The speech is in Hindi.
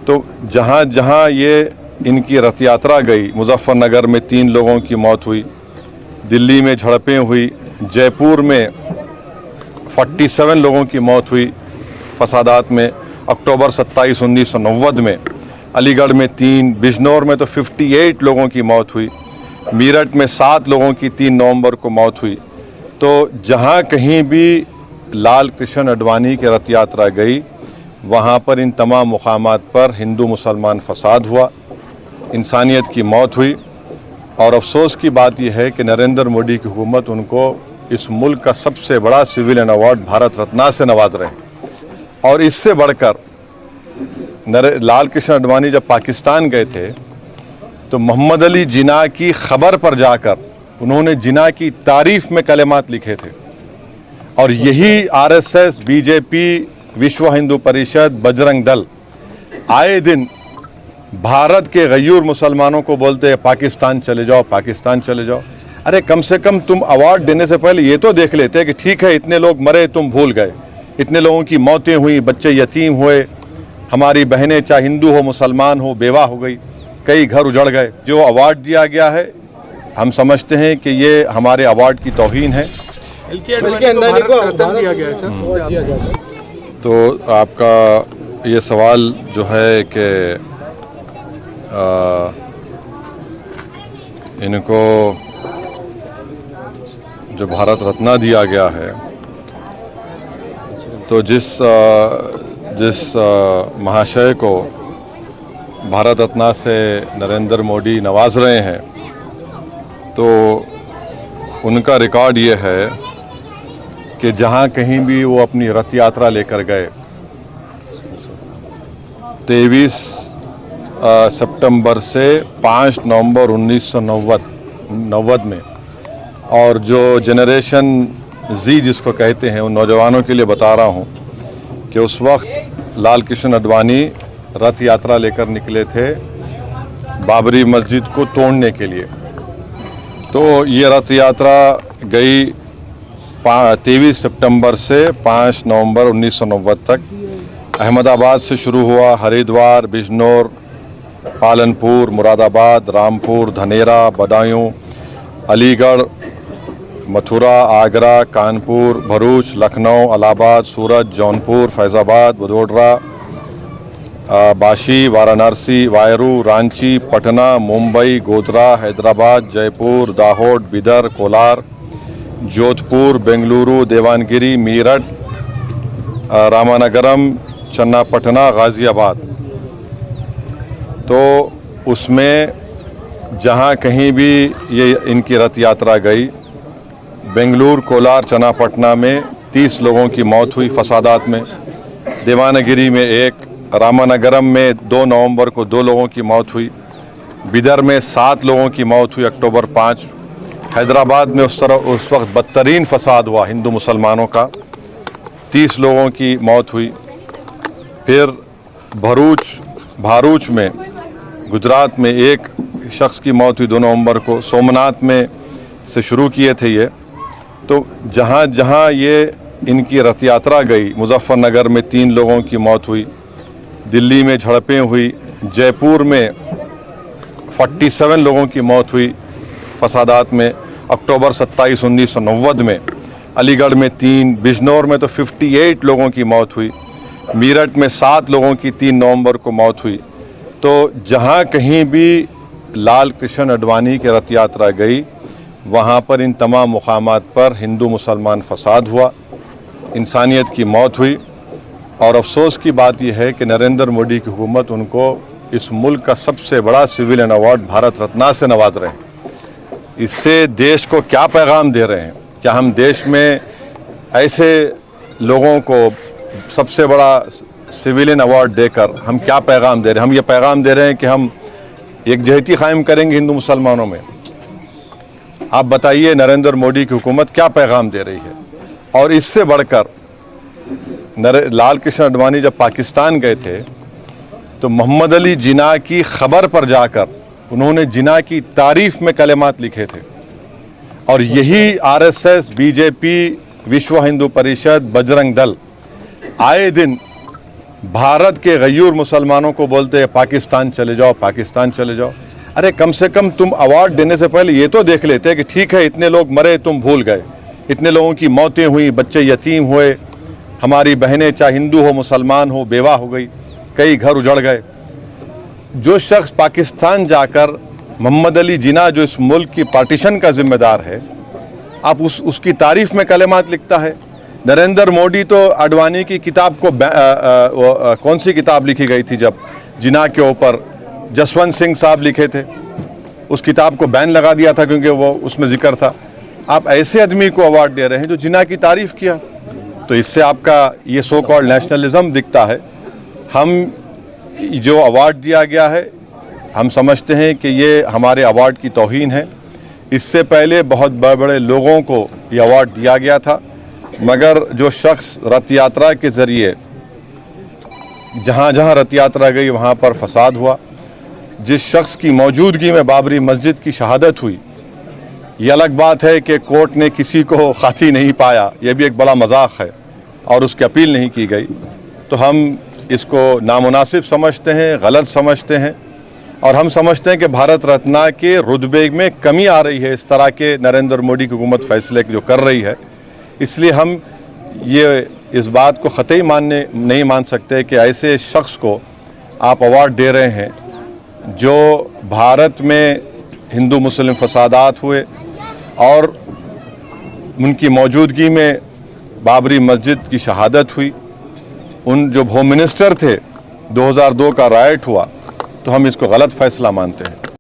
तो जहाँ जहाँ ये इनकी रथ यात्रा गई, मुजफ्फरनगर में 3 लोगों की मौत हुई, दिल्ली में झड़पें हुई, जयपुर में 47 लोगों की मौत हुई फसादात में, अक्टूबर 27, 1990 में, अलीगढ़ में 3, बिजनौर में तो 58 लोगों की मौत हुई, मीरठ में 7 लोगों की 3 नवंबर को मौत हुई। तो जहाँ कहीं भी लाल कृष्ण आडवाणी की रथ यात्रा गई, वहाँ पर इन तमाम मुकामात पर हिंदू मुसलमान फसाद हुआ, इंसानियत की मौत हुई। और अफसोस की बात यह है कि नरेंद्र मोदी की हुकूमत उनको इस मुल्क का सबसे बड़ा सिविलियन अवार्ड भारत रत्न से नवाज रहे हैं। और इससे बढ़कर लाल कृष्ण आडवाणी जब पाकिस्तान गए थे तो मोहम्मद अली जिन्ना की खबर पर जाकर उन्होंने जिन्ना की तारीफ में कलेमात लिखे थे। और यही आरएसएस, बीजेपी, विश्व हिंदू परिषद, बजरंग दल आए दिन भारत के गयूर मुसलमानों को बोलते हैं पाकिस्तान चले जाओ, पाकिस्तान चले जाओ। अरे कम से कम तुम अवार्ड देने से पहले ये तो देख लेते कि ठीक है इतने लोग मरे, तुम भूल गए, इतने लोगों की मौतें हुई, बच्चे यतीम हुए, हमारी बहनें चाहे हिंदू हो मुसलमान हो बेवा हो गई, कई घर उजड़ गए। जो अवार्ड दिया गया है हम समझते हैं कि ये हमारे अवार्ड की तौहीन है। तो आपका ये सवाल जो है कि इनको जो भारत रत्न दिया गया है, तो जिस महाशय को भारत रत्न से नरेंद्र मोदी नवाज रहे हैं, तो उनका रिकॉर्ड ये है कि जहाँ कहीं भी वो अपनी रथ यात्रा लेकर गए, 23 सितंबर से 5 नवंबर 1990 में, और जो जनरेशन जी जिसको कहते हैं उन नौजवानों के लिए बता रहा हूँ कि उस वक्त लाल कृष्ण आडवाणी रथ यात्रा लेकर निकले थे बाबरी मस्जिद को तोड़ने के लिए। तो ये रथ यात्रा गई 23 सितंबर से 5 नवंबर 1990 तक। अहमदाबाद से शुरू हुआ, हरिद्वार, बिजनौर, पालनपुर, मुरादाबाद, रामपुर, धनेरा, बदायूं, अलीगढ़, मथुरा, आगरा, कानपुर, भरूच, लखनऊ, इलाहाबाद, सूरत, जौनपुर, फैज़ाबाद, वडोदरा, बाशी, वाराणसी, वायरू, रांची, पटना, मुंबई, गोधरा, हैदराबाद, जयपुर, दाहोद, बिदर, कोलार, जोधपुर, बेंगलुरु, देवानगिरी, मीरठ, रामानगरम, चन्नापटना, गाज़ियाबाद। तो उसमें जहाँ कहीं भी ये इनकी रथ यात्रा गई, बेंगलुरु, कोलार, चन्नापटना में 30 लोगों की मौत हुई फसादात में, देवानगिरी में 1, रामानगरम में 2 नवंबर को 2 लोगों की मौत हुई, बिदर में 7 लोगों की मौत हुई अक्टूबर 5, हैदराबाद में उस वक्त बदतरीन फसाद हुआ हिंदू मुसलमानों का, 30 लोगों की मौत हुई। फिर भारूच में गुजरात में 1 शख्स की मौत हुई 2 नवंबर को। सोमनाथ में से शुरू किए थे ये। तो जहाँ जहाँ ये इनकी रथ यात्रा गई, मुजफ्फरनगर में 3 लोगों की मौत हुई, दिल्ली में झड़पें हुई, जयपुर में 47 लोगों की मौत हुई फसादात में, अक्टूबर 27, 1990 में, अलीगढ़ में 3, बिजनौर में तो 58 लोगों की मौत हुई, मीरठ में 7 लोगों की 3 नवंबर को मौत हुई। तो जहाँ कहीं भी लाल कृष्ण आडवाणी की रथ यात्रा गई, वहाँ पर इन तमाम मुकामात पर हिंदू मुसलमान फसाद हुआ, इंसानियत की मौत हुई। और अफसोस की बात यह है कि नरेंद्र मोदी की हुकूमत उनको इस मुल्क का सबसे बड़ा सिविलियन अवार्ड भारत रत्न से नवाज रहे हैं। इससे देश को क्या पैगाम दे रहे हैं? क्या हम देश में ऐसे लोगों को सबसे बड़ा सिविलियन अवार्ड देकर हम क्या पैगाम दे रहे हैं? हम ये पैगाम दे रहे हैं कि हम एकजहती कायम करेंगे हिंदू मुसलमानों में। आप बताइए नरेंद्र मोदी की हुकूमत क्या पैगाम दे रही है? और इससे बढ़कर लाल कृष्ण आडवाणी जब पाकिस्तान गए थे तो मोहम्मद अली जिन्ना की खबर पर जाकर उन्होंने जिन्ना की तारीफ में कलेमात लिखे थे। और यही आरएसएस, बीजेपी, विश्व हिंदू परिषद, बजरंग दल आए दिन भारत के गयूर मुसलमानों को बोलते हैं पाकिस्तान चले जाओ, पाकिस्तान चले जाओ। अरे कम से कम तुम अवार्ड देने से पहले ये तो देख लेते कि ठीक है इतने लोग मरे तुम भूल गए, इतने लोगों की मौतें हुई, बच्चे यतीम हुए, हमारी बहनें चाहे हिंदू हो मुसलमान हो बेवा हो गई, कई घर उजड़ गए। जो शख्स पाकिस्तान जाकर मोहम्मद अली जिन्ना जो इस मुल्क की पार्टीशन का जिम्मेदार है, आप उसकी तारीफ में कलेमात लिखता है। नरेंद्र मोदी तो आडवाणी की किताब को कौन सी किताब लिखी गई थी जब जिन्ना के ऊपर जसवंत सिंह साहब लिखे थे, उस किताब को बैन लगा दिया था क्योंकि वो उसमें जिक्र था। आप ऐसे आदमी को अवार्ड दे रहे हैं जो जिन्ना की तारीफ किया, तो इससे आपका ये सो कॉल्ड नेशनलिज्म दिखता है। हम जो अवार्ड दिया गया है हम समझते हैं कि ये हमारे अवार्ड की तौहीन है। इससे पहले बहुत बड़े बड़े लोगों को ये अवार्ड दिया गया था, मगर जो शख्स रथ यात्रा के ज़रिए जहाँ जहाँ रथ यात्रा गई वहाँ पर फसाद हुआ, जिस शख्स की मौजूदगी में बाबरी मस्जिद की शहादत हुई, ये अलग बात है कि कोर्ट ने किसी को खाती नहीं पाया, ये भी एक बड़ा मजाक है और उसकी अपील नहीं की गई। तो हम इसको नामुनासिब समझते हैं, गलत समझते हैं और हम समझते हैं कि भारत रत्न के रुतबे में कमी आ रही है इस तरह के नरेंद्र मोदी की हुकूमत फैसले जो कर रही है। इसलिए हम ये इस बात को ख़तई नहीं मान सकते कि ऐसे शख्स को आप अवार्ड दे रहे हैं जो भारत में हिंदू मुस्लिम फसादात हुए और उनकी मौजूदगी में बाबरी मस्जिद की शहादत हुई, उन जो होम मिनिस्टर थे 2002 का राइट हुआ, तो हम इसको गलत फैसला मानते हैं।